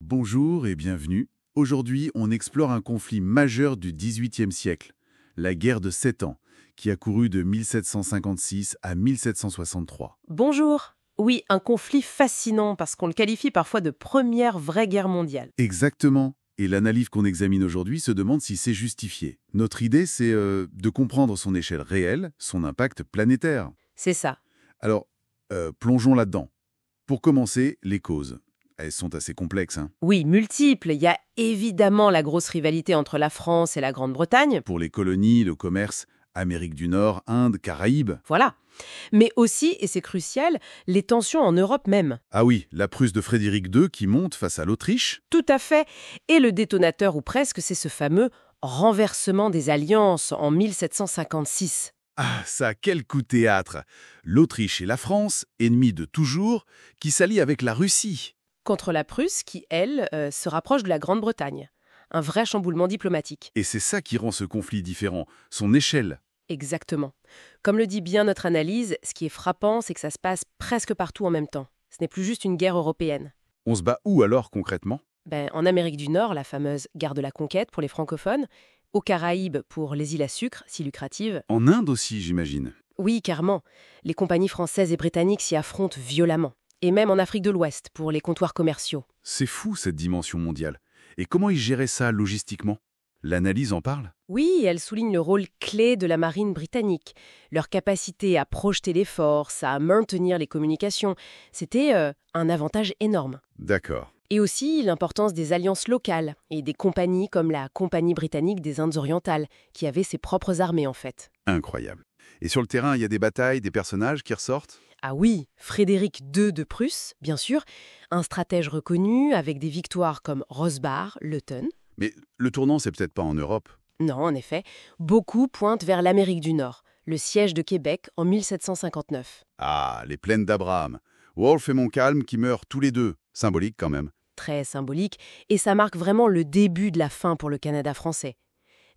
Bonjour et bienvenue. Aujourd'hui, on explore un conflit majeur du XVIIIe siècle, la guerre de 7 ans, qui a couru de 1756 à 1763. Bonjour. Oui, un conflit fascinant parce qu'on le qualifie parfois de première vraie guerre mondiale. Exactement. Et l'analyse qu'on examine aujourd'hui se demande si c'est justifié. Notre idée, c'est de comprendre son échelle réelle, son impact planétaire. C'est ça. Alors, plongeons là-dedans. Pour commencer, les causes. Elles sont assez complexes, hein. Oui, multiples. Il y a évidemment la grosse rivalité entre la France et la Grande-Bretagne. Pour les colonies, le commerce, Amérique du Nord, Inde, Caraïbes. Voilà. Mais aussi, et c'est crucial, les tensions en Europe même. Ah oui, la Prusse de Frédéric II qui monte face à l'Autriche. Tout à fait. Et le détonateur, ou presque, c'est ce fameux renversement des alliances en 1756. Ah, ça, quel coup de théâtre! L'Autriche et la France, ennemis de toujours, qui s'allient avec la Russie. Contre la Prusse qui, elle, se rapproche de la Grande-Bretagne. Un vrai chamboulement diplomatique. Et c'est ça qui rend ce conflit différent, son échelle. Exactement. Comme le dit bien notre analyse, ce qui est frappant, c'est que ça se passe presque partout en même temps. Ce n'est plus juste une guerre européenne. On se bat où alors concrètement? En Amérique du Nord, la fameuse guerre de la conquête pour les francophones, aux Caraïbes pour les îles à sucre, si lucratives. En Inde aussi, j'imagine. Oui, carrément. Les compagnies françaises et britanniques s'y affrontent violemment. Et même en Afrique de l'Ouest pour les comptoirs commerciaux. C'est fou cette dimension mondiale. Et comment ils géraient ça logistiquement? L'analyse en parle? Oui, elle souligne le rôle clé de la marine britannique, leur capacité à projeter les forces, à maintenir les communications. C'était un avantage énorme. D'accord. Et aussi l'importance des alliances locales et des compagnies comme la Compagnie britannique des Indes orientales, qui avait ses propres armées en fait. Incroyable. Et sur le terrain, il y a des batailles, des personnages qui ressortent? Ah oui, Frédéric II de Prusse, bien sûr, un stratège reconnu avec des victoires comme Rosbach, Leuthen. Mais le tournant, c'est peut-être pas en Europe. Non, en effet, beaucoup pointent vers l'Amérique du Nord, le siège de Québec en 1759. Ah, les plaines d'Abraham. Wolfe et Montcalm qui meurent tous les deux. Symbolique quand même. Très symbolique, et ça marque vraiment le début de la fin pour le Canada français.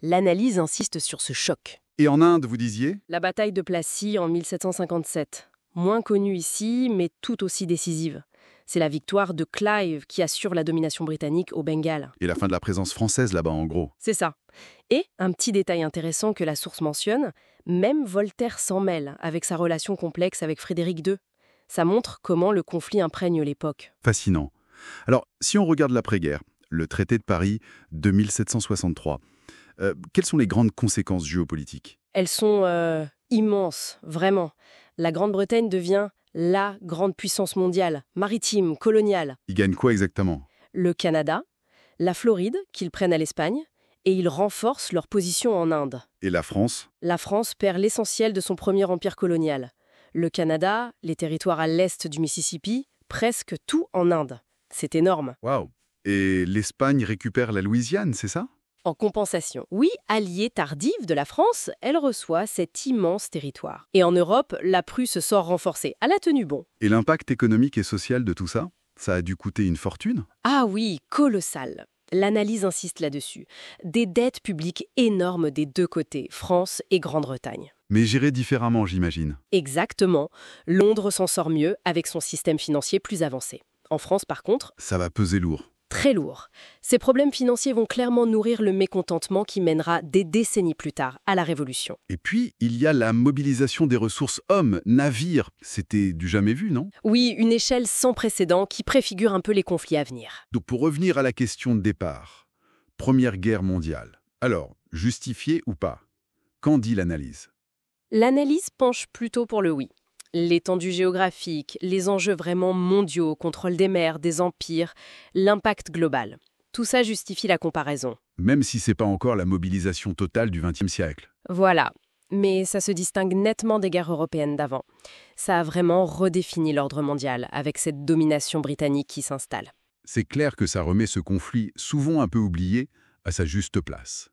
L'analyse insiste sur ce choc. Et en Inde, vous disiez? La bataille de Plassey en 1757. Moins connue ici, mais tout aussi décisive. C'est la victoire de Clive qui assure la domination britannique au Bengale. Et la fin de la présence française là-bas, en gros. C'est ça. Et, un petit détail intéressant que la source mentionne, même Voltaire s'en mêle avec sa relation complexe avec Frédéric II. Ça montre comment le conflit imprègne l'époque. Fascinant. Alors, si on regarde l'après-guerre, le traité de Paris de 1763, quelles sont les grandes conséquences géopolitiques? Elles sont immenses, vraiment. La Grande-Bretagne devient la grande puissance mondiale, maritime, coloniale. Ils gagnent quoi exactement? Le Canada, la Floride, qu'ils prennent à l'Espagne, et ils renforcent leur position en Inde. Et la France? La France perd l'essentiel de son premier empire colonial. Le Canada, les territoires à l'est du Mississippi, presque tout en Inde. C'est énorme. Waouh! Et l'Espagne récupère la Louisiane, c'est ça? En compensation, oui, alliée tardive de la France, elle reçoit cet immense territoire. Et en Europe, la Prusse sort renforcée. Elle a tenu bon. Et l'impact économique et social de tout ça? Ça a dû coûter une fortune? Ah oui, colossal. L'analyse insiste là-dessus. Des dettes publiques énormes des deux côtés, France et Grande-Bretagne. Mais gérées différemment, j'imagine. Exactement. Londres s'en sort mieux avec son système financier plus avancé. En France, par contre, Ça va peser lourd. très lourd. Ces problèmes financiers vont clairement nourrir le mécontentement qui mènera des décennies plus tard à la Révolution. Et puis, il y a la mobilisation des ressources hommes, navires. C'était du jamais vu, non? Oui, une échelle sans précédent qui préfigure un peu les conflits à venir. Donc pour revenir à la question de départ, Première Guerre mondiale. Alors, justifié ou pas? Qu'en dit l'analyse? L'analyse penche plutôt pour le oui. L'étendue géographique, les enjeux vraiment mondiaux, contrôle des mers, des empires, l'impact global. Tout ça justifie la comparaison. Même si c'est pas encore la mobilisation totale du XXe siècle. Voilà. Mais ça se distingue nettement des guerres européennes d'avant. Ça a vraiment redéfini l'ordre mondial avec cette domination britannique qui s'installe. C'est clair que ça remet ce conflit, souvent un peu oublié, à sa juste place.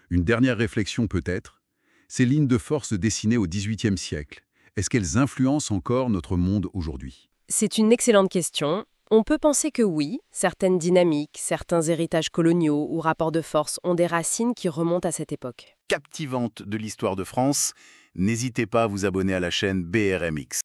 Une dernière réflexion peut-être. Ces lignes de force dessinées au XVIIIe siècle, est-ce qu'elles influencent encore notre monde aujourd'hui? C'est une excellente question. On peut penser que oui, certaines dynamiques, certains héritages coloniaux ou rapports de force ont des racines qui remontent à cette époque. Captivante de l'histoire de France, n'hésitez pas à vous abonner à la chaîne BRMX.